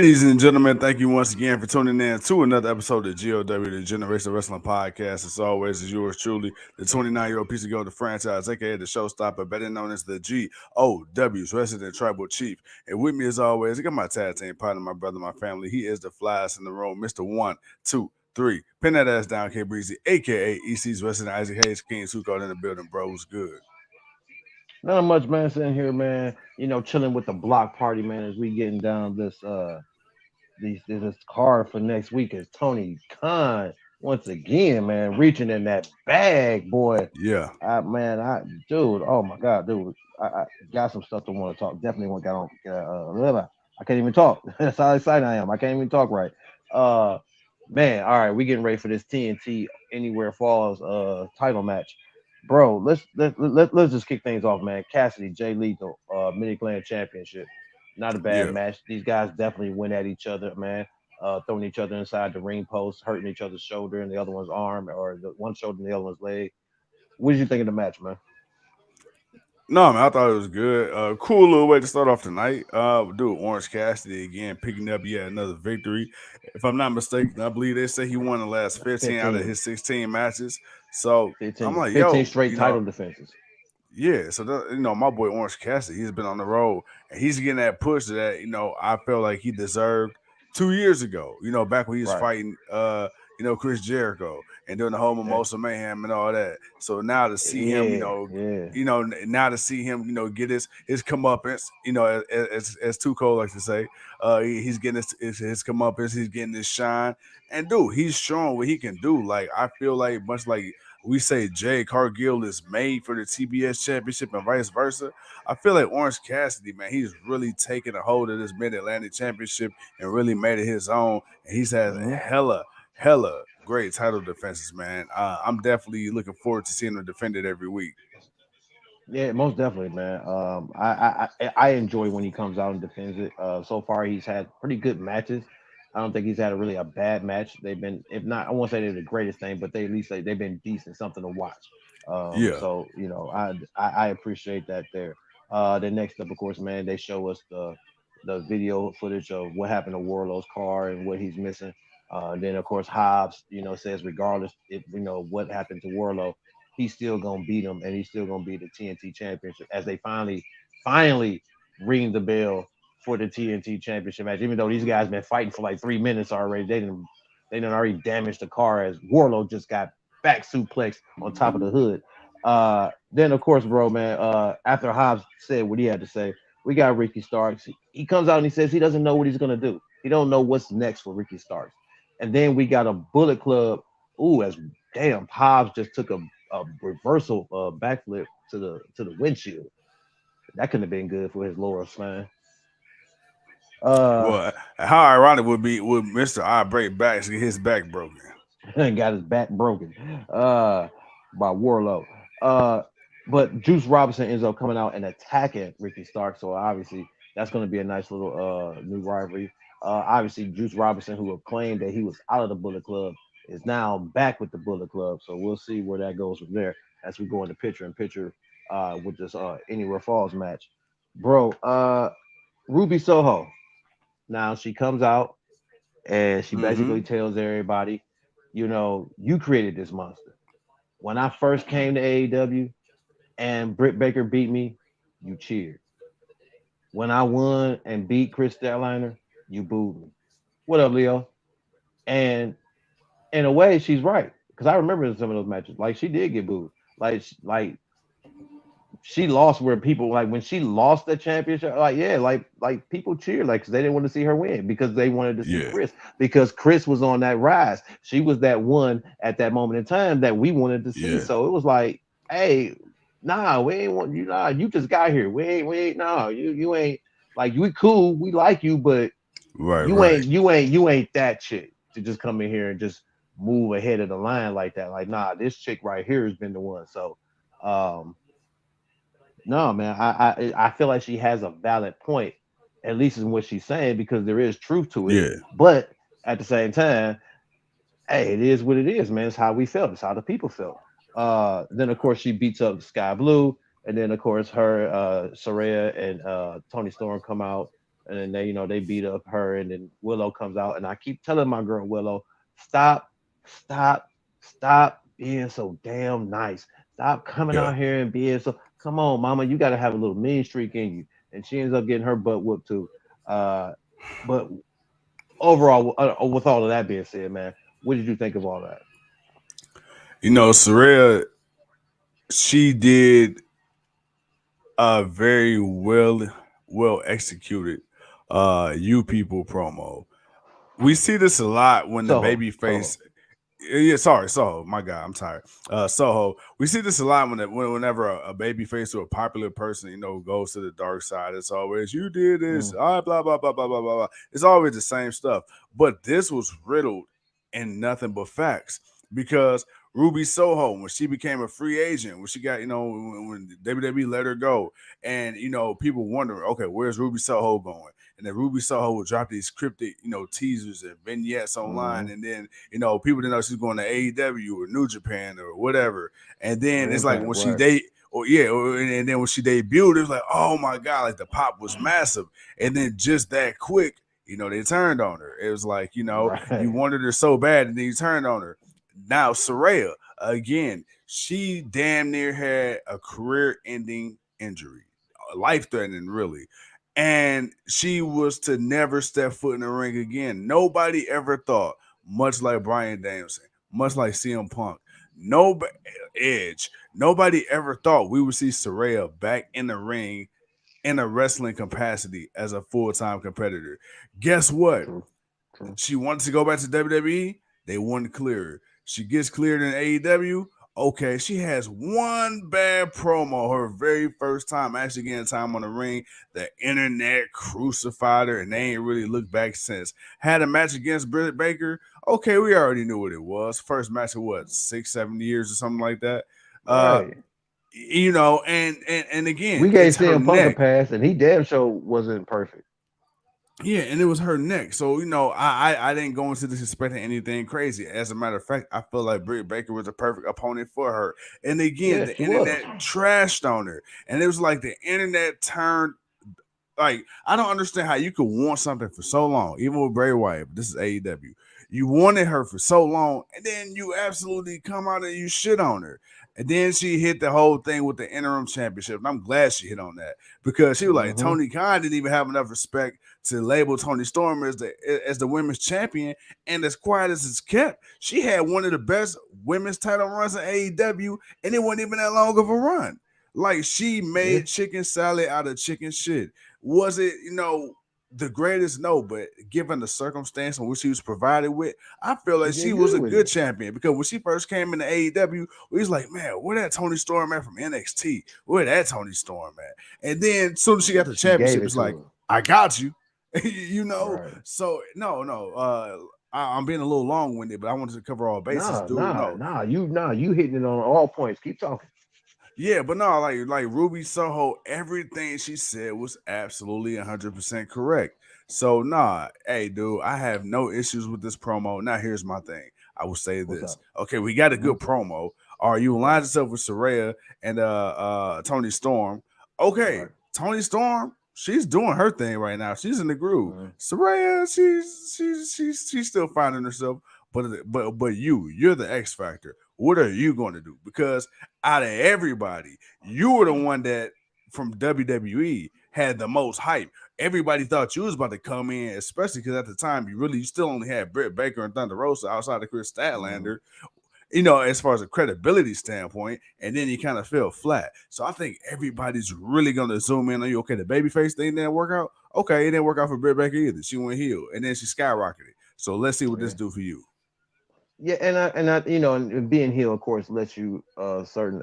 Ladies and gentlemen, thank you once again for tuning in to another episode of GOW, the Generation Wrestling Podcast. As always, is yours truly, the 29-year-old piece of gold, the franchise, aka the showstopper, better known as the GOW's resident tribal chief. And with me, as always, I got my tag team partner, my brother, my family. He is the flyest in the room, Mr. 1, 2, 3. Pin that ass down, K Breezy, aka EC's resident Isaac Hayes, King Suko in the building, bro. What's good? Not much, man. Sitting here, man. Chilling with the block party, man. As we getting down this card for next week is Tony Khan once again, man. Reaching in that bag, boy. Yeah. Dude. Oh my God, dude. I got some stuff to want to talk. Definitely want got on. I can't even talk. That's how excited I am. I can't even talk right. Uh, Man. All right, we getting ready for this TNT Anywhere Falls title match. Bro, let's just kick things off, man. Cassidy, Jay Lethal, mini clan championship. Not a bad Yeah. match. These guys definitely went at each other, man. Throwing each other inside the ring post, hurting each other's shoulder and the other one's arm, or the one shoulder and the other one's leg. What did you think of the match, man? No, man, I thought it was good. Cool little way to start off tonight. Dude, Orange Cassidy again picking up yet another victory. If I'm not mistaken, I believe they say he won the last 15 out of 15, his 16 matches. So I'm 15, like, 15 yo, straight title defenses. yeah. So my boy Orange Cassidy, he's been on the road and he's getting that push that I felt like he deserved 2 years ago. Back when he was Right. fighting, Chris Jericho and doing the whole Yeah. Mimosa Mayhem and all that. So now to see him, Yeah. Yeah. now to see him, get his comeuppance, as Too Cold likes to say, he's getting his comeuppance, he's getting his shine, and dude, he's showing what he can do. Like I feel like much like we say Jay Cargill is made for the TBS championship and vice versa. I feel like Orange Cassidy, man, he's really taken a hold of this Mid Atlantic championship and really made it his own. And he's had Hmm. hella great title defenses, man. I'm definitely looking forward to seeing him defend it every week. Yeah, most definitely, man. I enjoy when he comes out and defends it. So far he's had pretty good matches. I don't think he's had a bad match. They've been, if not, I won't say they're the greatest thing, but they at least they've been decent, something to watch. Yeah, So I appreciate that there. The next up, of course, man, they show us the video footage of what happened to Warlow's car and what he's missing. Then of course Hobbs, says regardless if what happened to Warlow, he's still gonna beat him and he's still gonna be the TNT championship as they finally ring the bell for the TNT championship match. Even though these guys been fighting for like 3 minutes already, they didn't already damage the car as Warlow just got back suplexed on top of the hood. Then of course, bro, man, after Hobbs said what he had to say, we got Ricky Starks. He comes out and he says he doesn't know what he's gonna do. He don't know what's next for Ricky Starks. And then we got a Bullet Club. Ooh, as damn, Hobbs just took a reversal backflip to the windshield. That couldn't have been good for his lower spine. Uh, well, how ironic would Mister I break back to get his back broken? got his back broken. By Warlow. Uh, but Juice Robinson ends up coming out and attacking Ricky Stark. So obviously that's going to be a nice little new rivalry. Obviously Juice Robinson, who have claimed that he was out of the Bullet Club, is now back with the Bullet Club. So we'll see where that goes from there as we go into picture in picture with this Anywhere Falls match, bro. Ruby Soho. Now she comes out and she basically Mm-hmm. tells everybody, you created this monster. When I first came to AEW and Britt Baker beat me, you cheered. When I won and beat Chris Statlander, you booed me. What up, Leo? And in a way, she's right because I remember some of those matches. Like she did get booed. Like she lost where people like when she lost the championship. Like yeah, like people cheered like because they didn't want to see her win because they wanted to see Yeah, Chris because Chris was on that rise. She was that one at that moment in time that we wanted to see. yeah, So it was like, hey, nah, we ain't want you. Nah, you just got here. We ain't. Nah, you ain't like we cool. We like you, but right, you right. ain't you ain't that chick to just come in here and just move ahead of the line like that. Like, nah, this chick right here has been the one. So, um, no, man, I feel like she has a valid point, at least in what she's saying, because there is truth to it. Yeah, But at the same time, hey, it is what it is, man. It's how we felt. It's how the people felt. Then of course she beats up Sky Blue, and then of course her, Soraya and Tony Storm come out, and then they beat up her, and then Willow comes out, and I keep telling my girl Willow, stop, stop, stop being so damn nice. Stop coming Yeah. out here and being so. Come on, mama, you got to have a little mean streak in you. And she ends up getting her butt whooped too. Uh, but overall, with all of that being said, man, what did you think of all that? Saraya, she did a very well executed you people promo. We see this a lot when the Soho, baby Soho. face. Yeah, sorry, Soho. My God, I'm tired. Soho. We see this a lot whenever a baby face or a popular person, goes to the dark side. It's always you did this, Mm, blah blah blah blah blah blah blah. It's always the same stuff. But this was riddled in nothing but facts because Ruby Soho, when she became a free agent, when she got, when WWE let her go, and people wondering, okay, where's Ruby Soho going? And then Ruby Soho would drop these cryptic, teasers and vignettes online, mm, and then people didn't know she's going to AEW or New Japan or whatever. And then or it's like Impact, when she right? and then when she debuted, it was like, oh my god, like the pop was massive. And then just that quick, they turned on her. It was like, you Right. wanted her so bad, and then you turned on her. Now Saraya, again, she damn near had a career-ending injury, life-threatening, really. And she was to never step foot in the ring again. Nobody ever thought, much like Bryan Danielson, much like CM Punk, no Edge, nobody ever thought we would see Saraya back in the ring in a wrestling capacity as a full-time competitor. Guess what? True. True. She wanted to go back to WWE. They wouldn't clear her. She gets cleared in AEW. Okay, she has one bad promo her very first time actually getting time on the ring. The internet crucified her, and they ain't really looked back since. Had a match against Britt Baker. Okay, we already knew what it was. First match of what, 6, 7 years or something like that. Uh, Right. and We again, gave it's her CM Punk a neck. pass, and he damn sure wasn't perfect. Yeah, and it was her neck. So, I didn't go into this expecting anything crazy. As a matter of fact, I feel like Britt Baker was a perfect opponent for her. And again, Yeah, the she was. internet trashed on her. And it was like the internet turned, like, I don't understand how you could want something for so long, even with Bray Wyatt, but this is AEW. You wanted her for so long, and then you absolutely come out and you shit on her. And then she hit the whole thing with the interim championship. And I'm glad she hit on that because she was like, Hmm. Tony Khan didn't even have enough respect to label Tony Storm as the women's champion. And as quiet as it's kept, she had one of the best women's title runs in AEW, and it wasn't even that long of a run. Like she Yeah, made chicken salad out of chicken shit. Was it, the greatest? No, but given the circumstance in which she was provided with, I feel like she she did was good a with good it. champion because when she first came into AEW, we was like, man, where that Tony Storm at from NXT? Where that Tony Storm at? And then as soon as she got the She gave championship, it it's like, to her. I got you. you know. Right. So no. I'm being a little long winded, but I wanted to cover all bases, Nah, dude. nah, No, nah. You hitting it on all points. Keep talking. yeah, but no, like Ruby Soho, everything she said was absolutely 100% correct. So nah, hey dude, I have no issues with this promo. Now here's my thing. I will say What's this. up? Okay, we got a Hmm. good promo. Are you aligned Right. yourself with Saraya and Tony Storm? Okay, Right. Tony Storm, she's doing her thing right now. She's in the groove. Mhm. Saraya, she's still finding herself. But you're the X factor. What are you going to do? Because out of everybody, you were the one that from WWE had the most hype. Everybody thought you was about to come in, especially because at the time you still only had Britt Baker and Thunder Rosa outside of Chris Mhm. Statlander, as far as a credibility standpoint, and then you kind of feel flat. So I think everybody's really gonna zoom in on you. Okay, the babyface thing didn't work out. Okay, it didn't work out for Britt Baker either. She went heel, and then she skyrocketed. So let's see what this Yeah. do for you. Yeah, and and being here, of course, lets you certain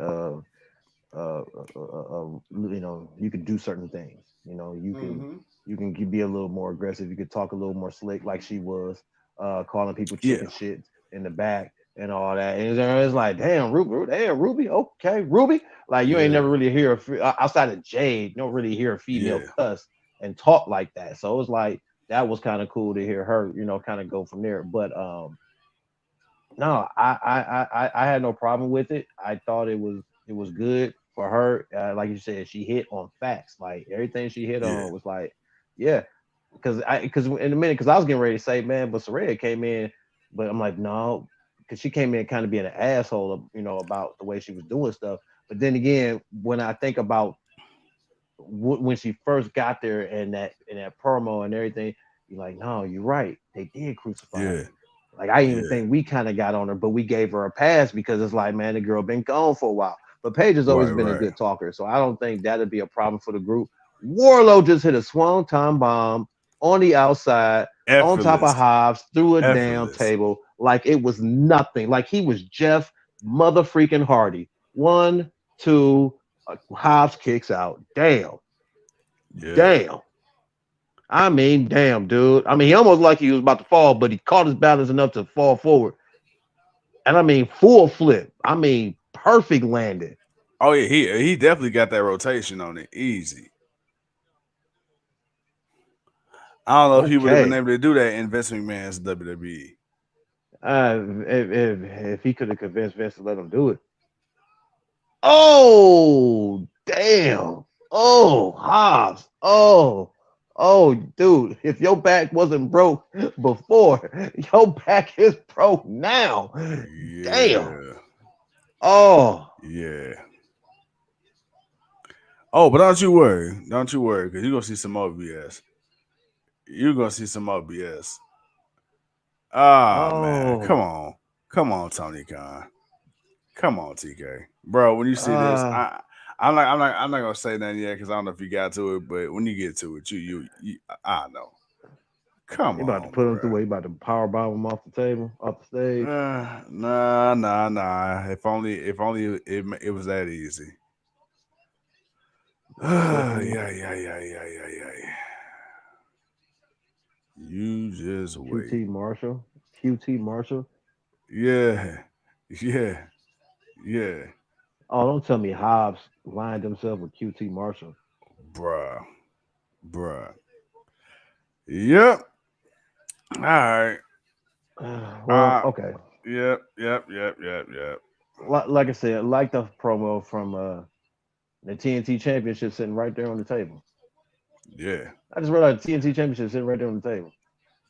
you can do certain things. Mm-hmm. You can be a little more aggressive. You could talk a little more slick, like she was, calling people Yeah, chicken shit in the back and all that. And it's like, damn, Ruby, okay, Ruby. Like you ain't yeah, never really hear outside of Jade, you don't really hear a female yeah, cuss and talk like that. So it was like that was kind of cool to hear her, kind of go from there. But no, I had no problem with it. I thought it was good for her. Like you said, she hit on facts. Like everything she hit yeah. on was like, yeah. because in a minute, because I was getting ready to say, man, but Saraya came in, but I'm like, no, because she came in kind of being an asshole, about the way she was doing stuff. But then again, when I think about when she first got there and that promo and everything, you're like, no, you're right. They did crucify Yeah, her. Like I even yeah. think we kind of got on her, but we gave her a pass because it's like, man, the girl been gone for a while. But Paige has always Right, been a right. good talker, so I don't think that'd be a problem for the group. Warlow just hit a swanton bomb on the outside, on top of Effortless, Hobbs, through a damn effortless. table, like it was nothing. Like he was Jeff mother freaking Hardy. One, two, Hobbs kicks out. Damn. Yeah. Damn. I mean, damn, dude. I mean, he almost like he was about to fall, but he caught his balance enough to fall forward. And I mean, full flip. I mean, perfect landing. Oh yeah, he definitely got that rotation on it. Easy. I don't know if he would have been Okay. able to do that in Vince McMahon's WWE. If he could have convinced Vince to let him do it. Oh, damn. Oh, Hobbs. Oh, dude. If your back wasn't broke before, your back is broke now. Damn. Yeah. Oh, Yeah. Oh, but don't you worry. Don't you worry, because you're gonna see some more BS. You're gonna see some more BS. Ah man. Come oh. on. Come on, Tony Khan. Come on, TK. Bro, when you see this, Uh, I'm not gonna say nothing yet because I don't know if you got to it, but when you get to it, you I know. Come he about to on, put him through. bro. He about to power bomb him off the table, off the stage. Nah. If only it was that easy. Yeah. You just wait. QT Marshall. QT Marshall. Yeah, yeah, yeah, Oh, don't tell me Hobbs lined himself with QT Marshall. bruh, bruh. Yep. All right. Well, Uh, okay. yep. Like I said, like the promo from the TNT Championship sitting right there on the table. Yeah. I just realized the TNT Championship sitting right there on the table.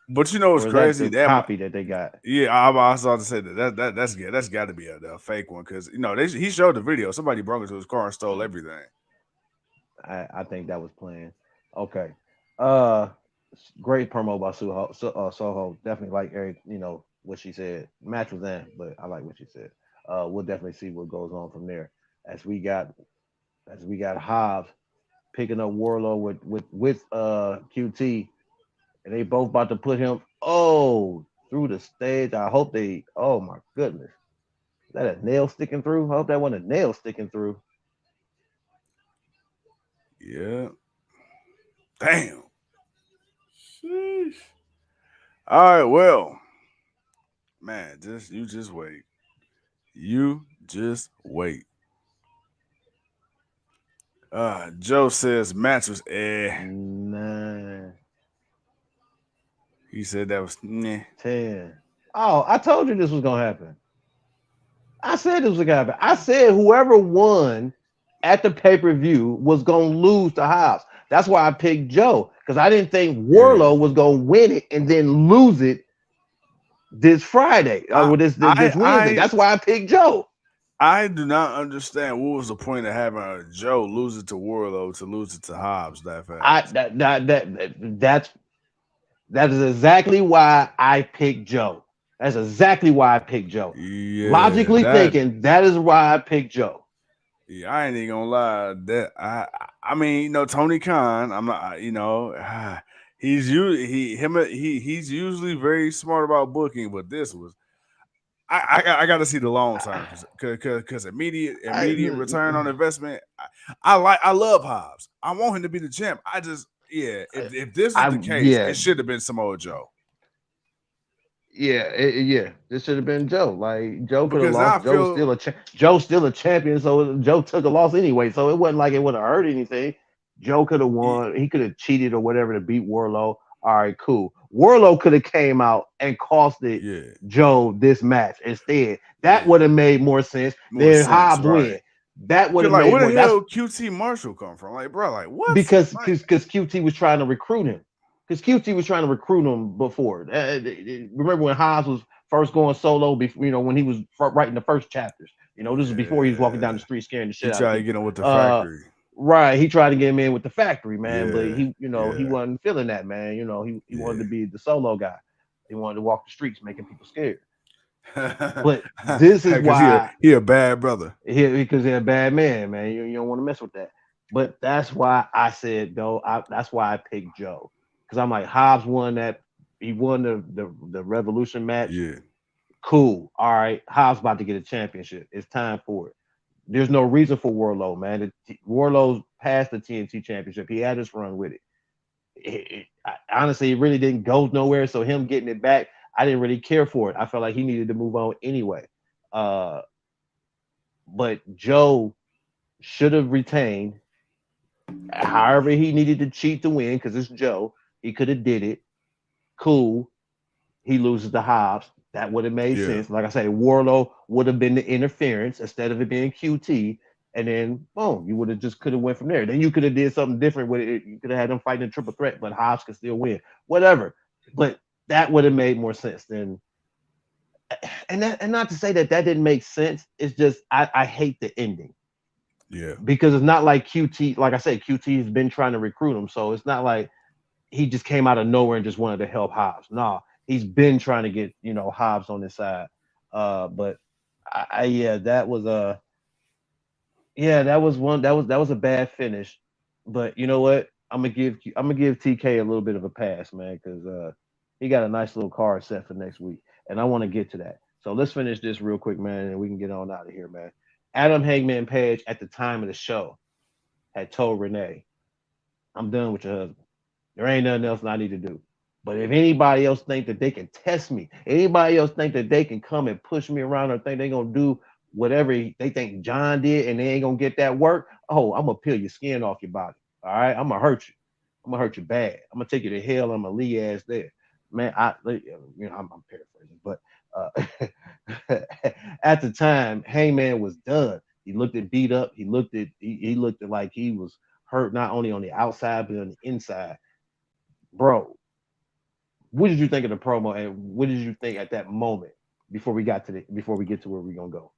But you know what's Or is that crazy? the That copy that they got? yeah, I was about to say that's good. That's got to be a fake one because he showed the video. Somebody broke into his car and stole everything. I think that was planned. Okay. Uh, great promo by Soho. Definitely like Eric. What she said. Match was in, but I like what she said. We'll definitely see what goes on from there. As we got Hobbs picking up Warlow with QT, and they both about to put him through the stage. I hope they. Oh my goodness, is that a nail sticking through? I hope that wasn't a nail sticking through. Yeah. Damn. Sheesh. All right. Well, man, just wait. You just wait. Joe says match was Nine, He said that was 10. Oh, I told you this was gonna happen. I said this was gonna happen. I said whoever won at the pay per view was gonna lose to Hobbs. That's why I picked Joe because I didn't think Yeah. Warlow was gonna win it and then lose it this Friday I or this Wednesday. I That's why I picked Joe. I do not understand what was the point of having a Joe lose it to Warlow to lose it to Hobbs that I fast. that is exactly why I picked Joe. That's exactly why I picked Joe. Yeah, Logically thinking, that is why I picked Joe. yeah, I ain't even gonna lie. I mean, Tony Khan. I'm not, he's usually very smart about booking, but this was I got to see the long term because immediate return on investment. I love Hobbs. I want him to be the champ. I just if this was the case, Yeah, it should have been Samoa Joe yeah. This should have been Joe. Like Joe could have because now I lost. feel Joe's still a champion, so Joe took a loss anyway. So it wasn't like it would have hurt anything. Joe could have won. He could have cheated or whatever to beat Warlow. All right, cool. Warlow could have came out and costed yeah Joe this match instead. That yeah would have made more sense more than sense, Hobbs right? win. That would Because have like made where more. the That's hell QT Marshall come from? Like bro, like what? because Like QT was trying to recruit him. because QT was trying to recruit him before. Remember when Hobbs was first going solo? Before, when he was writing the first chapters. This is before he was walking down the Yeah. street scaring the He shit out of tried to people. get him with the Uh, factory. right. He tried to get him in with the factory, man, but Yeah. he Yeah. wasn't feeling that, man. He wanted to Yeah. be the solo guy. He wanted to walk the streets, making people scared. But this is Because he a, why he a bad brother. because they're a bad man, man. You don't want to mess with that. But that's why I said though. That's why I picked Joe because I'm like Hobbs won that. He won the Revolution match. Yeah. Cool. All right. Hobbs about to get a championship. It's time for it. There's no reason for Wardlow, man. Wardlow's past the TNT championship. He had his run with it. Honestly, it really didn't go nowhere. So him getting it back, I didn't really care for it. I felt like he needed to move on anyway. Uh, but Joe should have retained. However, he needed to cheat to win because it's Joe. He could have did it. Cool. He loses to Hobbs. That would have made Yeah. sense. Like I say, Warlow would have been the interference instead of it being QT. And then boom, you would have just could have went from there. Then you could have did something different with it. You could have had them fighting a triple threat, but Hobbs could still win. Whatever. But that would have made more sense than and not to say that didn't make sense. It's just I hate the ending Yeah. because it's not like QT. Like I said, QT has been trying to recruit him, so it's not like he just came out of nowhere and just wanted to help Hobbs. No, he's been trying to get Hobbs on his side. But yeah, that was that was one that was a bad finish. But you know what? I'm gonna give TK a little bit of a pass, man, because he got a nice little card set for next week, and I want to get to that. So let's finish this real quick, man, and we can get on out of here, man. Adam Hangman Page at the time of the show had told Renee, "I'm done with your husband. There ain't nothing else I need to do. But if anybody else think that they can test me, anybody else think that they can come and push me around or think they gonna do whatever they think John did and they ain't gonna get that work, oh, I'm gonna peel your skin off your body. All right, I'm gonna hurt you. I'm gonna hurt you bad. I'm gonna take you to hell. I'm gonna leave your ass there, man. I'm paraphrasing, but at the time, Hangman was done. He looked at beat up. He looked at like he was hurt not only on the outside but on the inside, bro. What did you think of the promo, and what did you think at that moment before we get to where we're gonna go?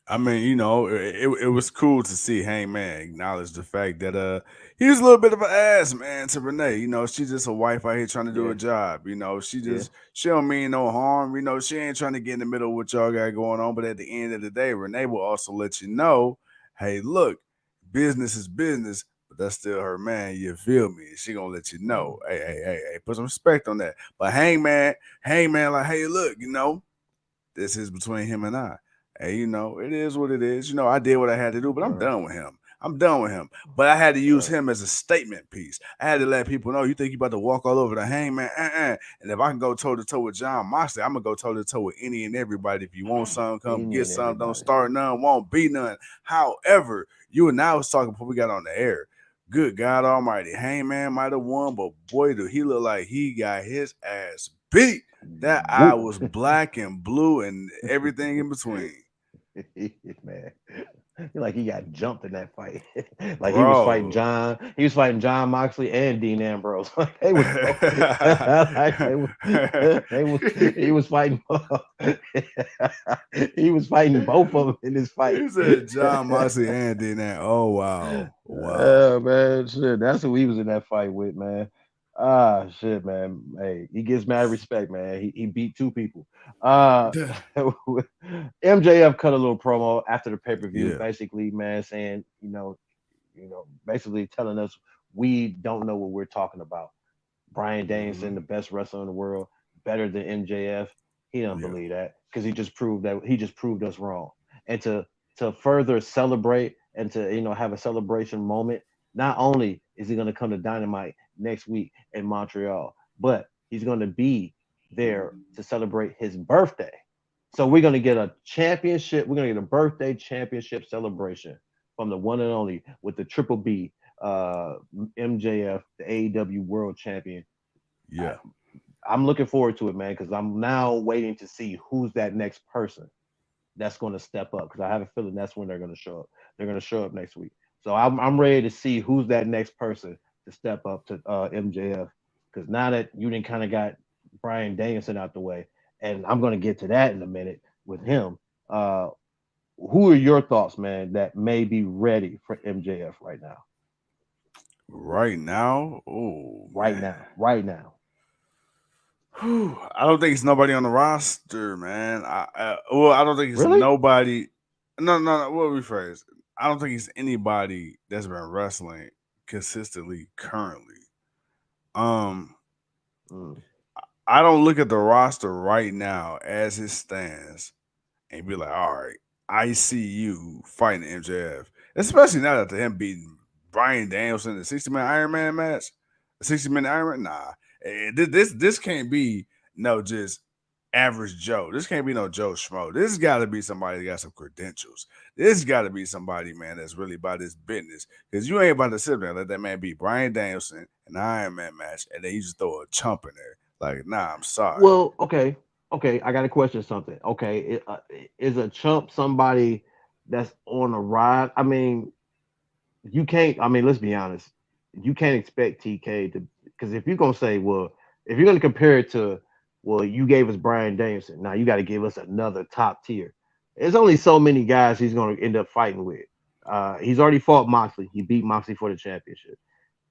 I mean, it was cool to see Hangman acknowledge the fact that he was a little bit of an ass man to Renee. She's just a wife out here trying to do Yeah, a job. yeah, She don't mean no harm. She ain't trying to get in the middle of what y'all got going on. But at the end of the day, Renee will also let you know, hey, look, business is business, but that's still her man. You feel me? She gonna let you know, hey, put some respect on that. But Hangman, like, hey, look, this is between him and I. Hey, it is what it is. I did what I had to do, but I'm right. done with him. I'm done with him. But I had to use Right. him as a statement piece. I had to let people know, you think you about to walk all over the Hangman? And if I can go toe to toe with John Moxley, I'm gonna go toe to toe with any and everybody. If you want some, come Any get and some. Don't everybody. start none, won't be none. However, you and I was talking before we got on the air. Good God Almighty, Hangman might have won, but boy, do he look like he got his ass beat. That eye was Whooped. black and blue and everything in between. Man. Like he got jumped in that fight. Like he was fighting Bro. John. He was fighting John Moxley and Dean Ambrose. Like they was both. Like he was fighting. He was fighting both of them in this fight. He said John Moxley and did that. Oh wow. Wow. Man, shit. That's who he was in that fight with, man. Ah, shit, man. Hey, he gets mad respect, man. He beat two people. Uh, MJF cut a little promo after the pay per view, Yeah. basically, man, saying, basically telling us we don't know what we're talking about. Brian Danielson, Hmm. the best wrestler in the world, better than MJF. He don't Yeah. believe that because he just proved us wrong. And to further celebrate and to have a celebration moment, not only is he going to come to Dynamite next week in Montreal, but he's going to be there to celebrate his birthday. So we're going to get a championship. We're going to get a birthday championship celebration from the one and only with the Triple B, uh, MJF, the AEW World Champion. I, Yeah. I'm looking forward to it, man, because I'm now waiting to see who's that next person that's going to step up. Because I have a feeling that's when they're going to show up. They're going to show up next week. So I'm ready to see who's that next person to step up to MJF. Because now that you didn't kind of got Brian Danielson out the way, and I'm going to get to that in a minute with him. Uh, who are your thoughts, man, that may be ready for MJF right now? Right now, oh Right man. now, right now. I don't think it's nobody on the roster, man. Well, I don't think it's Really? nobody. No. What rephrase? I don't think it's anybody that's been wrestling consistently currently. Um, Mm. I don't look at the roster right now as it stands and be like, all right, I see you fighting MJF, especially now after him beating Brian Danielson in the 60-man Iron Man match, the 60-minute Iron Man. Nah, this can't be no just average Joe. This can't be no Joe Schmo. This got to be somebody that got some credentials. This got to be somebody, man, that's really about this business. Because you ain't about to sit there and let that man beat Brian Danielson in the Iron Man match, and then you just throw a chump in there. Like, nah, I'm sorry. Well, okay. I got to question something. Okay, is a chump somebody that's on a ride? I mean, you can't. I mean, let's be honest. You can't expect TK to, because if you're gonna say, well, if you're gonna compare it to, well, you gave us Brian Danielson, now you got to give us another top tier. There's only so many guys he's gonna end up fighting with. He's already fought Moxley. He beat Moxley for the championship.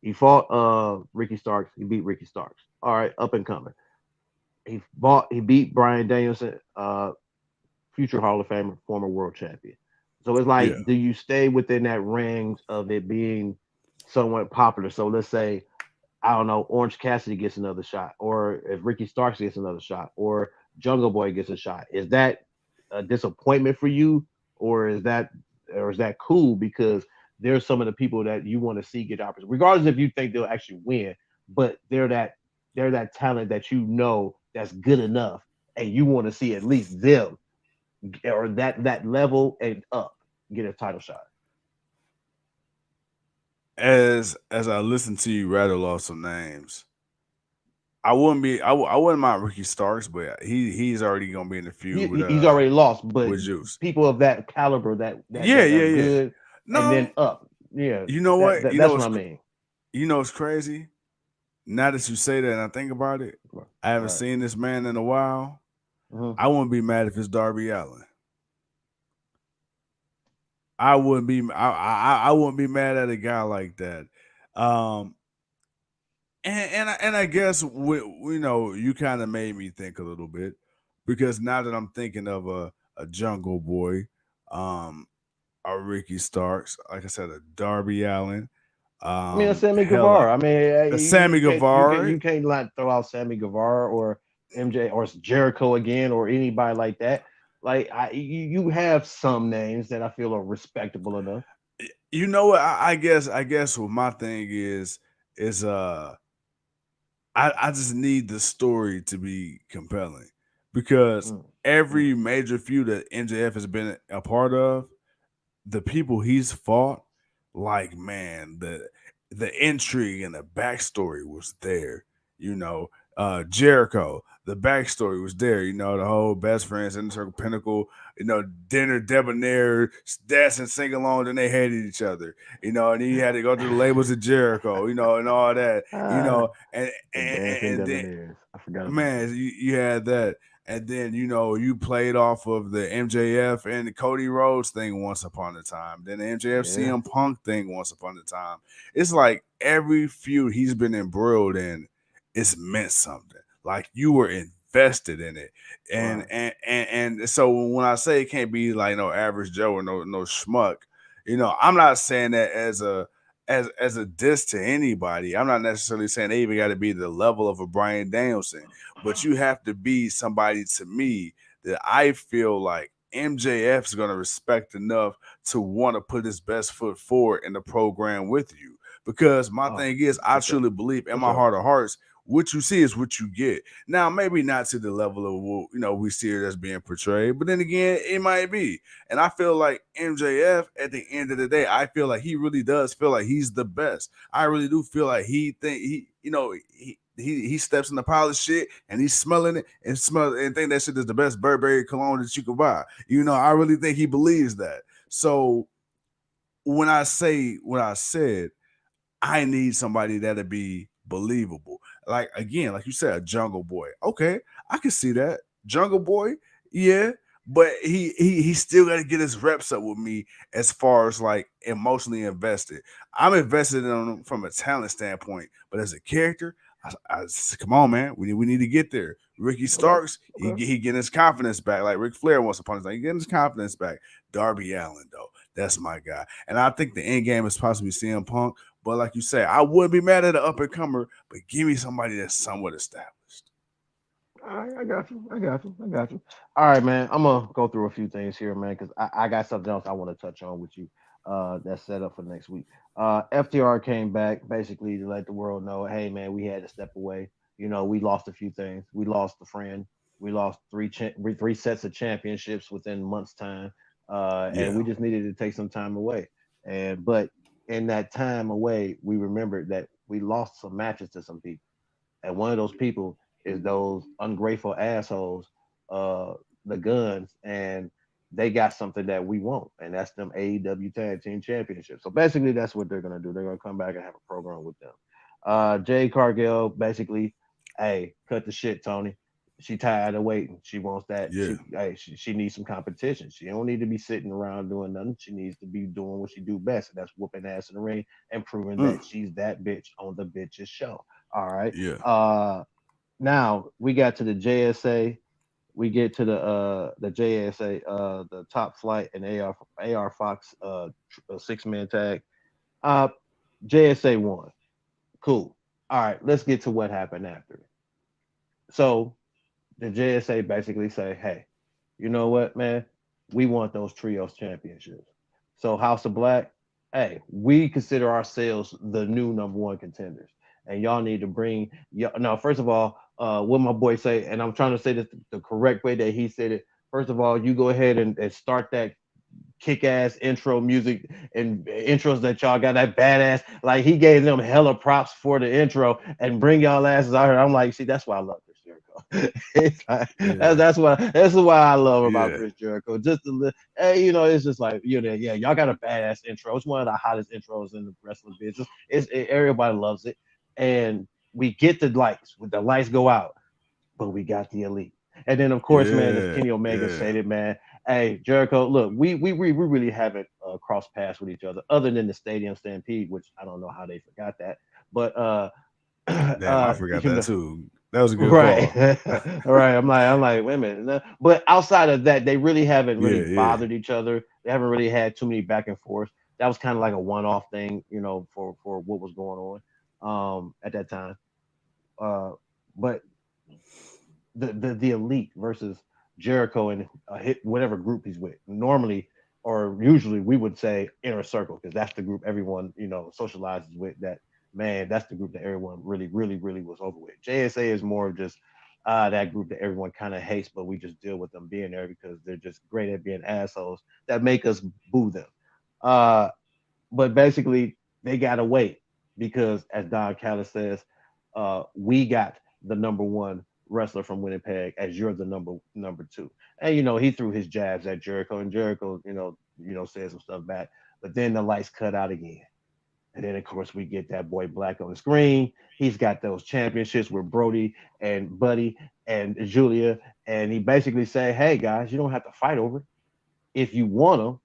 He fought Ricky Starks. He beat Ricky Starks. All right, up and coming. He beat Brian Danielson, future Hall of Famer, former world champion. So it's Yeah. like, do you stay within that range of it being somewhat popular? So let's say, I don't know, Orange Cassidy gets another shot, or if Ricky Starks gets another shot, or Jungle Boy gets a shot. Is that a disappointment for you, or is that cool because there's some of the people that you want to see get opportunities, regardless if you think they'll actually win, but they're that talent that you know that's good enough, and you want to see at least them or that level and up get a title shot. As I listen to you rattle off some names, I wouldn't mind Ricky Starks, but he's already gonna be in the feud He's already lost, but with Juice. people of that caliber that that Yeah, that are yeah, yeah. good and then No, up, yeah, you know that, what? that that's what I mean. You know it's crazy. Now that you say that and I think about it, I haven't Right. seen this man in a while. Mhm. I wouldn't be mad if it's Darby Allen. I wouldn't be mad at a guy like that. Um, and I guess you kind of made me think a little bit because now that I'm thinking of a Jungle Boy, um, a Ricky Starks, like I said, a Darby Allen, I mean, a Sammy hell, Guevara. I mean, a you Sammy can't you can't Guevara. you can't not throw out Sammy Guevara or MJ or Jericho again or anybody like that. Like you have some names that I feel are respectable enough. You know what? I guess what my thing is I just need the story to be compelling because Mm, mm, every major feud that MJF has been a part of, the people he's fought, like man, the intrigue and the backstory was there. You know, Jericho, the backstory was there. You know, the whole best friends in the circle pinnacle. You know, dinner debonair, dance and sing along. Then they hated each other. You know, and he had to go to the labels of Jericho. You know, and all that. You ah, know, and the and, dancing and then debonaires. I forgot about man, that. you had that. And then, you played off of the MJF and the Cody Rhodes thing once upon a time. Then the MJF Yeah. CM Punk thing once upon a time. It's like every feud he's been embroiled in, it's meant something. Like you were invested in it. And Right. and so when I say it can't be like no average Joe or no schmuck, I'm not saying that as a diss to anybody. I'm not necessarily saying they even got to be the level of a Brian Danielson, but you have to be somebody to me that I feel like MJF is going to respect enough to want to put his best foot forward in the program with you. Because my Oh, thing is, I for sure. truly believe in For my sure. heart of hearts, what you see is what you get. Now, maybe not to the level of what we see it as being portrayed, but then again, it might be. And I feel like MJF at the end of the day, I feel like he really does feel like he's the best. I really do feel like he steps in the pile of shit and he's smelling it and think that shit is the best Burberry cologne that you could buy. I really think he believes that. So when I say what I said, I need somebody that'll be believable. Like again, like you said, a Jungle Boy. Okay, I can see that Jungle Boy. Yeah, but he still got to get his reps up with me as far as like emotionally invested. I'm invested in him from a talent standpoint, but as a character, come on, man, we need to get there. Ricky Okay. Starks, Okay. he getting his confidence back, like Ric Flair once upon a time. He getting his confidence back. Darby Allin, though, that's my guy, and I think the end game is possibly CM Punk. But like you say, I wouldn't be mad at an up and comer, but give me somebody that's somewhat established. All right, I got you. I got you. I got you. All right, man. I'm gonna go through a few things here, man, because I got something else I want to touch on with you. That's set up for next week. FTR came back basically to let the world know, hey, man, we had to step away. We lost a few things. We lost a friend. We lost three sets of championships within months' time, and Yeah, we just needed to take some time away. But in that time away, we remembered that we lost some matches to some people, and one of those people is those ungrateful assholes, uh, the Guns, and they got something that we want, and that's them AEW Tag Team Championships. So basically, that's what they're gonna do. They're gonna come back and have a program with them. Jade Cargill basically, hey, cut the shit, Tony. She tired of waiting. She wants that. yeah, She needs some competition. She don't need to be sitting around doing nothing. She needs to be doing what she do best, and that's whooping ass in the ring and proving mm, that she's that bitch on the bitch's show. All right. yeah, Now we got to the JSA. We get to the JSA, the Top Flight and AR Fox 6-man tag. Uh JSA won. Cool. All right, let's get to what happened after. So the JSA basically say, hey, you know what, man? We want those trios championships. So House of Black, hey, we consider ourselves the new number one contenders. And y'all need to bring now, first of all, what my boy say, and I'm trying to say this the correct way that he said it. First of all, you go ahead and start that kick-ass intro music and intros that y'all got, that badass. Like he gave them hella props for the intro and bring y'all asses out here. I'm like, see, that's why I love Chris Jericho. yeah, That's why I love about yeah, Chris Jericho. Just hey, it's just like yeah, y'all got a badass intro. It's one of the hottest intros in the wrestling business. Everybody loves it, and we get the lights. When the lights go out, but we got the elite. And then of course, man, as yeah, Kenny Omega yeah, stated, man, hey Jericho, look, we really haven't crossed paths with each other, other than the Stadium Stampede, which I don't know how they forgot that, but Damn, I forgot you that know, too. That was a good right, call. right. I'm like, wait a minute, no. But outside of that, they really haven't Yeah, really yeah, bothered each other. They haven't really had too many back and forth. That was kind of like a one-off thing, for what was going on at that time. Uh, but the elite versus Jericho and hit whatever group he's with. Normally, or usually, we would say inner circle because that's the group everyone socializes with. That man, that's the group that everyone really, really, really was over with. JSA is more of just that group that everyone kind of hates, but we just deal with them being there because they're just great at being assholes that make us boo them. Uh, but basically, they gotta wait because, as Don Callis says, we got the number one wrestler from Winnipeg as you're the number two. And he threw his jabs at Jericho, and Jericho, said some stuff back. But then the lights cut out again. And then, of course, we get that boy Black on the screen. He's got those championships with Brody and Buddy and Julia. And he basically said, hey, guys, you don't have to fight over it. If you want them,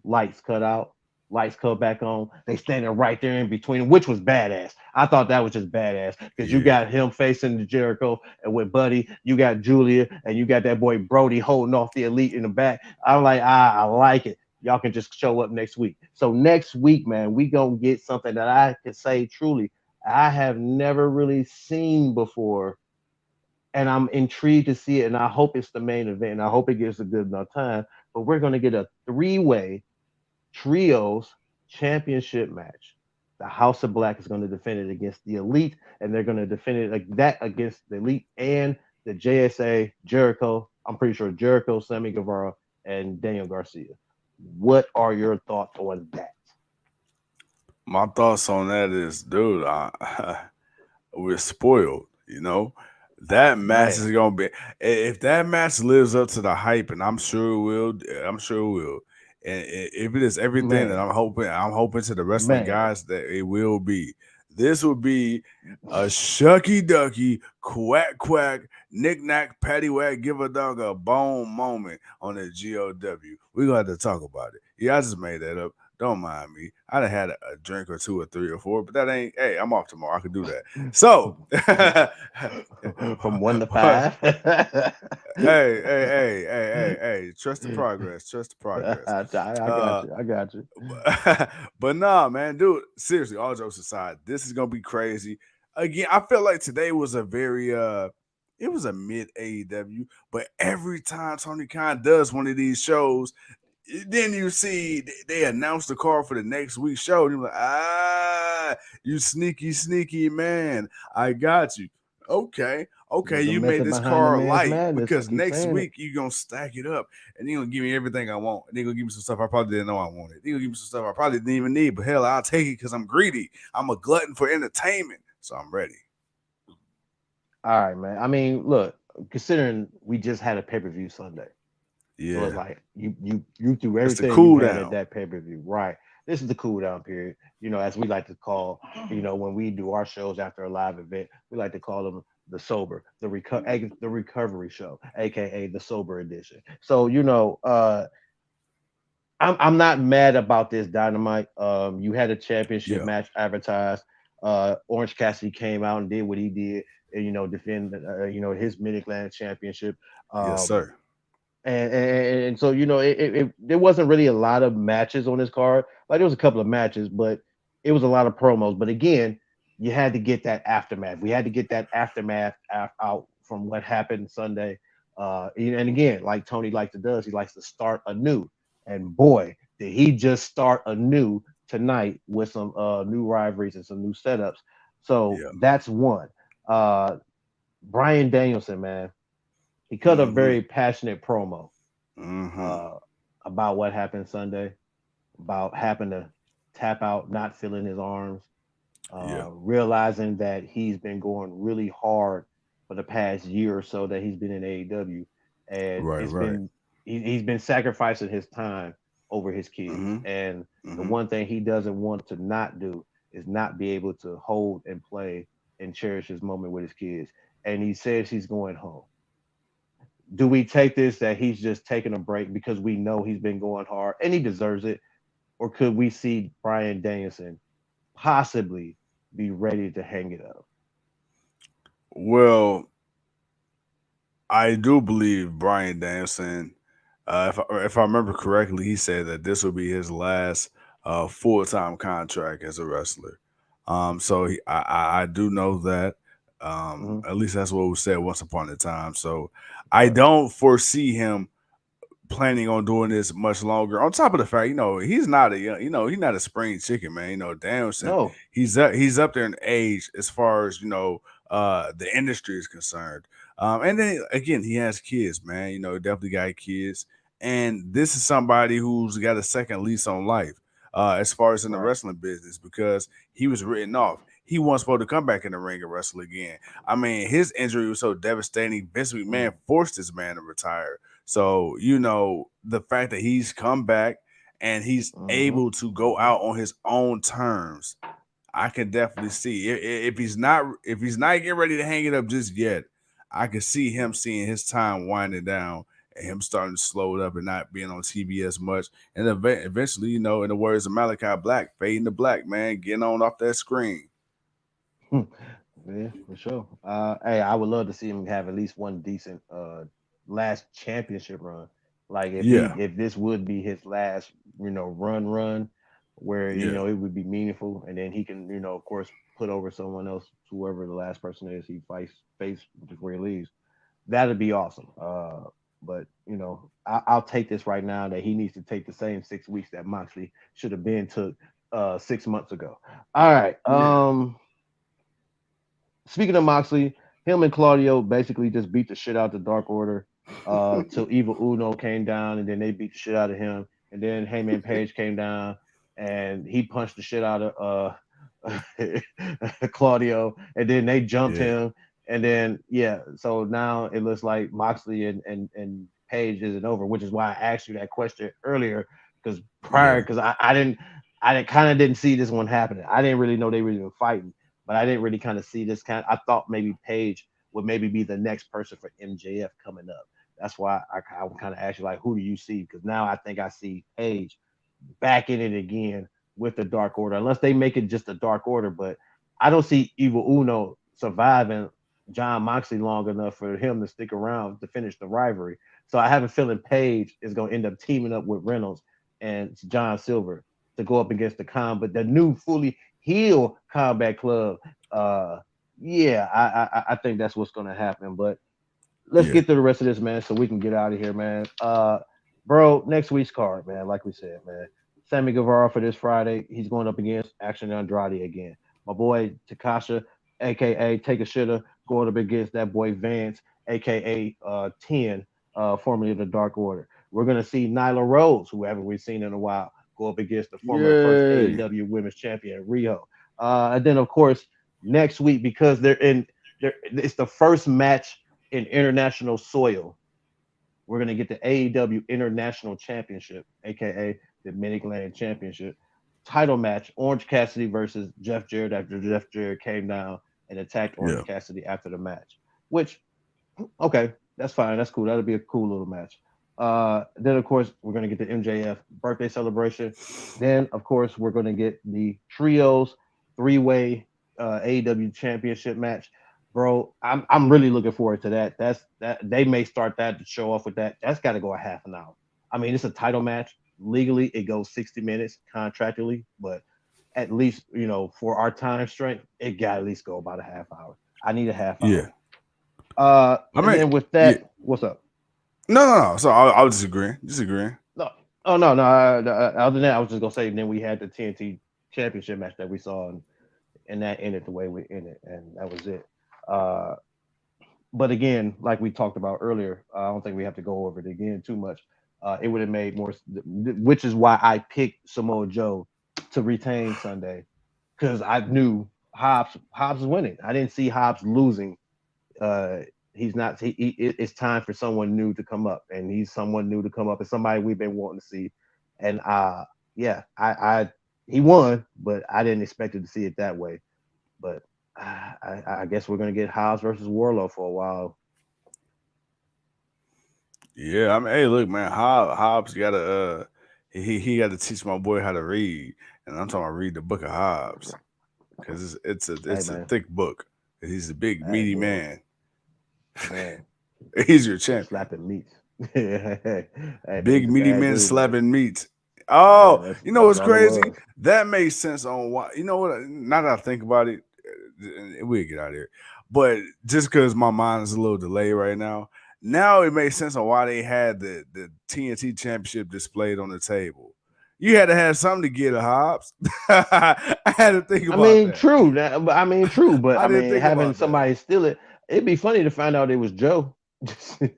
lights cut out, lights cut back on. They standing right there in between them, which was badass. I thought that was just badass because you yeah, got him facing the Jericho and with Buddy, you got Julia and you got that boy Brody holding off the elite in the back. I'm like, I like it. Y'all can just show up next week. So next week, man, we gonna get something that I can say truly I have never really seen before, and I'm intrigued to see it. And I hope it's the main event. And I hope it gives a good enough time. But we're gonna get a three-way trios championship match. The House of Black is going to defend it against the Elite, and they're going to defend it like that against the Elite and the JSA Jericho. I'm pretty sure Jericho, Sammy Guevara, and Daniel Garcia. What are your thoughts on that? my thoughts on that is, dude, we're spoiled. That match Man, is gonna be. If that match lives up to the hype, and I'm sure it will. I'm sure it will. And if it is everything that man, I'm hoping to the wrestling man. guys that it will be. This would be a shucky ducky, quack quack, knick knack, patty whack, give a dog a bone moment on the GOW. We're gonna have to talk about it. Yeah, I just made that up. Don't mind me. I'd have had a drink or two or three or four, but that ain't. Hey, I'm off tomorrow. I could do that. So, From 1 to 5. hey. Trust the progress. Trust the progress. I got Uh, you. I got you. but nah, man, dude. Seriously, all jokes aside, this is gonna be crazy. Again, I felt like today was a very it was a mid AEW, but every time Tony Khan does one of these shows, then you see they announce the card for the next week's show, and you're like, you sneaky man, I got you. Okay, The you made method this behind the card man's light madness. I because keep next saying it. week you're gonna stack it up and you're gonna give me everything I want. And they're gonna give me some stuff I probably didn't know I wanted. They're gonna give me some stuff I probably didn't even need, but hell, I'll take it because I'm greedy. I'm a glutton for entertainment, so I'm ready. All right, man. I mean, look, considering we just had a pay-per-view Sunday. So it's Yeah, like you threw it's the everything you cool had at down. that pay-per-view. Right. This is the cool down period. As we like to call, when we do our shows after a live event, we like to call them the sober, the recovery show, aka the sober edition. So, I'm not mad about this Dynamite. You had a championship Yeah, match advertised. Orange Cassidy came out and did what he did, and defend his Mid Atlantic Championship. yes, Um, sir. and so there wasn't really a lot of matches on this card. Like there was a couple of matches, but it was a lot of promos. But again, you had to get that aftermath. We had to get that aftermath out from what happened Sunday. And again, like Tony likes to does, he likes to start anew. And boy, did he just start anew tonight with some new rivalries and some new setups. So Yeah. that's one. Uh, Brian Danielson, man, he cut a Mm-hmm. very passionate promo Mm-hmm. uh, about what happened Sunday, about having to tap out, not feeling his arms, Yeah. realizing that he's been going really hard for the past year or so that he's been in AEW, and Right, right. he's been sacrificing his time over his kids. Mm-hmm. And the Mm-hmm. one thing he doesn't want to not do is not be able to hold and play and cherish his moment with his kids. And he says he's going home. Do we take this that he's just taking a break because we know he's been going hard and he deserves it? Or could we see Brian Danielson possibly be ready to hang it up? Well, I do believe Brian Danielson, if I remember correctly, he said that this will be his last full time contract as a wrestler. So I do know that. Hmm. At least that's what was said once upon a time. So I Right. don't foresee him planning on doing this much longer. On top of the fact, he's not a young, he's not a spring chicken, man. Danielson, No. he's up there in age as far as the industry is concerned. And then again, he has kids, man. Definitely got kids, and this is somebody who's got a second lease on life. As far as in the Right. wrestling business, because he was written off. He wasn't supposed to come back in the ring and wrestle again. I mean, his injury was so devastating. Vince McMahon forced this man to retire. So, the fact that he's come back and he's Mm-hmm. able to go out on his own terms, I can definitely see if he's not getting ready to hang it up just yet, I can see him seeing his time winding down and him starting to slow it up and not being on TV as much. And eventually, in the words of Malachi Black, fading to black, man, getting on off that screen. Yeah, for sure. Hey, I would love to see him have at least one decent last championship run. Like Yeah, if this would be his last, run where, yeah, it would be meaningful and then he can, of course, put over someone else, whoever the last person is he fights face before he leaves. That'd be awesome. But I'll take this right now that he needs to take the same 6 weeks that Moxley should have been took 6 months ago. All right. yeah, Speaking of Moxley, him and Claudio basically just beat the shit out the Dark Order till Evil Uno came down, and then they beat the shit out of him. And then Heyman Page came down, and he punched the shit out of Claudio, and then they jumped yeah, him. And then so now it looks like Moxley and Page isn't over, which is why I asked you that question earlier because yeah, because I didn't kind of didn't see this one happening. I didn't really know they were even fighting. but I didn't really kind of see this kind. I thought maybe Paige would maybe be the next person for MJF coming up. That's why I would kind of ask you like, who do you see? Because now I think I see Paige back in it again with the Dark Order, unless they make it just a Dark Order. But I don't see Evil Uno surviving John Moxley long enough for him to stick around to finish the rivalry. So I have a feeling Paige is going to end up teaming up with Reynolds and John Silver to go up against but the new fully heel Combat Club. Uh, yeah, I think that's what's going to happen. But let's Yeah. get through the rest of this, man, so we can get out of here, man. Bro, next week's card, man, like we said, man. Sammy Guevara for this Friday. He's going up against Action Andrade again. My boy Takasha, aka Take a Shitter, going up against that boy Vance, aka 10, formerly of the Dark Order. We're gonna see Nyla Rose, who haven't we seen in a while, go up against the former first Yay. AEW Women's Champion Rio. And then of course next week, because it's the first match in international soil. We're gonna get the AEW International Championship, aka the Mid Atlantic Championship title match. Orange Cassidy versus Jeff Jarrett after Jeff Jarrett came down and attacked Orange Yeah. Cassidy after the match. Which, okay, that's fine, that's cool. That'll be a cool little match. Then of course we're gonna get the MJF birthday celebration. Then of course we're gonna get the trios three-way AEW Championship match. Bro, I'm really looking forward to that. That they may start that to show off with that. That's got to go a half an hour. I mean, it's a title match. Legally, it goes 60 minutes contractually, but at least for our time strength, it got to at least go about a half hour. I need a half Yeah. hour. I And mean, then with yeah. that, what's up? No. So I was disagreeing. No, oh no. Other than that, I was just gonna say. Then we had the TNT Championship match that we saw, and that ended the way we ended, and that was it. Uh, but again, like we talked about earlier, I don't think we have to go over it again too much. It would have made more, which is why I picked Samoa Joe to retain Sunday, because I knew Hobbs is winning. I didn't see Hobbs losing. Uh, he's not. It's time for someone new to come up, and he's someone new to come up, and somebody we've been wanting to see. And yeah, he won, but I didn't expect it to see it that way. But I guess we're gonna get Hobbs versus Wardlow for a while. Yeah, I mean, hey, look, man, Hobbs got to he got to teach my boy how to read, and I'm talking about read the book of Hobbs because Hey it's a man, thick book. He's a big hey meaty boy, man. man, He's your champion. slapping meats. Hey man, Big he's a meaty bad men dude, man. slapping meat. Man, Oh, you know that's what's all it crazy? was. That makes sense on why. You know what? Now that I think about it, we'll get out of here. But just because my mind is a little delayed right now it makes sense on why they had the TNT Championship displayed on the table. You had to have something to get a Hobbs. I had to think I about mean, that. true. I mean, true. But I I didn't mean, think having about that. somebody steal it, it'd be funny to find out it was Joe. It'd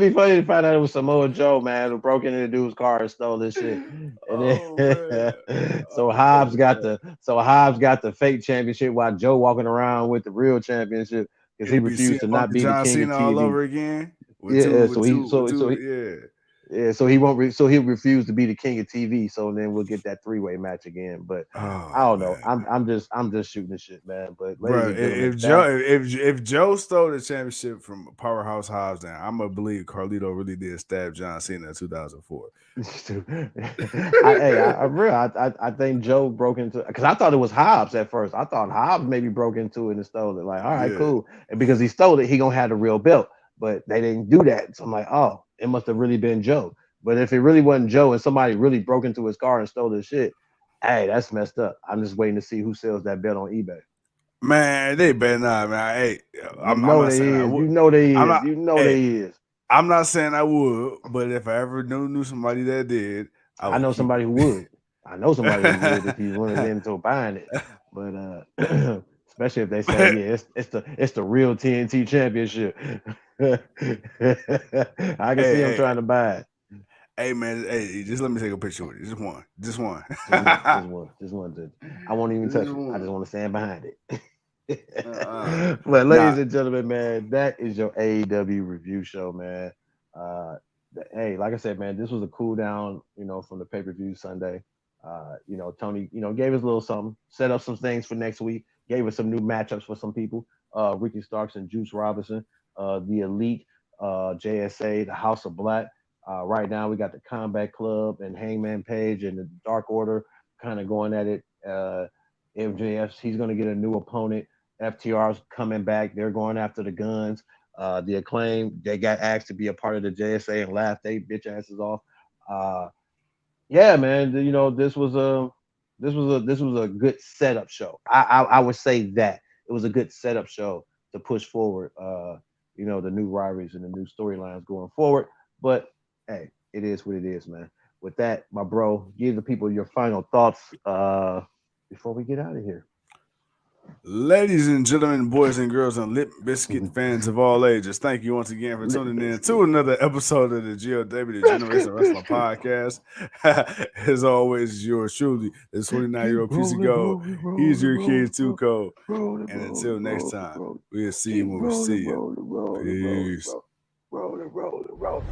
be funny to find out it was Samoa Joe, man, who broke into the dude's car and stole this shit. And Oh man. then Oh man. So Hobbs got the fake championship while Joe walking around with the real championship because he It'd be CM refused to Punk not and be the John king of Cena all TV. over again with Yeah, two. Yeah. so he won't. So he'll refuse to be the king of TV. So then we'll get that three-way match again. But I Oh don't know. man. I'm just shooting the shit, man. But ladies Bro, and gentlemen, if Joe that if Joe stole the championship from Powerhouse Hobbs, then I'm gonna believe Carlito really did stab John Cena in 2004. I think Joe broke into because I thought it was Hobbs at first. I thought Hobbs maybe broke into it and stole it. Like, all right, Yeah, cool. And because he stole it, he gonna have the real belt. But they didn't do that. So I'm like, oh, it must have really been Joe. But if it really wasn't Joe and somebody really broke into his car and stole his shit, hey, that's messed up. I'm just waiting to see who sells that belt on eBay. man, they better not, man. Hey, You I'm know not they saying I is. would. You know they I'm is. not. You know Hey, they is. I'm not saying I would, but if I ever knew somebody that did, I I would know keep somebody who would. I know somebody who would if he wanted into buying it. But especially if they say, it. yeah, it's the real TNT championship. I can see him hey, trying to buy it. hey, man. Hey, just let me take a picture with you. Just one. Just one. I won't even Just touch it. I just one. want to stand behind it. Uh-uh. But Nah, ladies and gentlemen, man, that is your AEW review show, man. Uh, hey, like I said, man, this was a cool down, from the pay per view Sunday. Tony, gave us a little something, set up some things for next week, gave us some new matchups for some people. Ricky Starks and Juice Robinson, the Elite, JSA, the House of Black. Right now, we got the Combat Club and Hangman Page and the Dark Order kind of going at it. MJF, he's going to get a new opponent. FTR's coming back. They're going after the Guns. The Acclaim, they got asked to be a part of the JSA and laughed they bitch asses off. Yeah, man. This was a good setup show. I would say that it was a good setup show to push forward. The new rivalries and the new storylines going forward. But hey, it is what it is, man. With that, my bro, give the people your final thoughts before we get out of here. Ladies and gentlemen, boys and girls, and Lip Biscuit fans of all ages, thank you once again for tuning in to another episode of the GOW, the Generation Wrestling Podcast. As always, yours truly, the 29-year-old piece of gold. He's your kid, too cold. And until next time, we'll see you when we see you. Peace. Roll.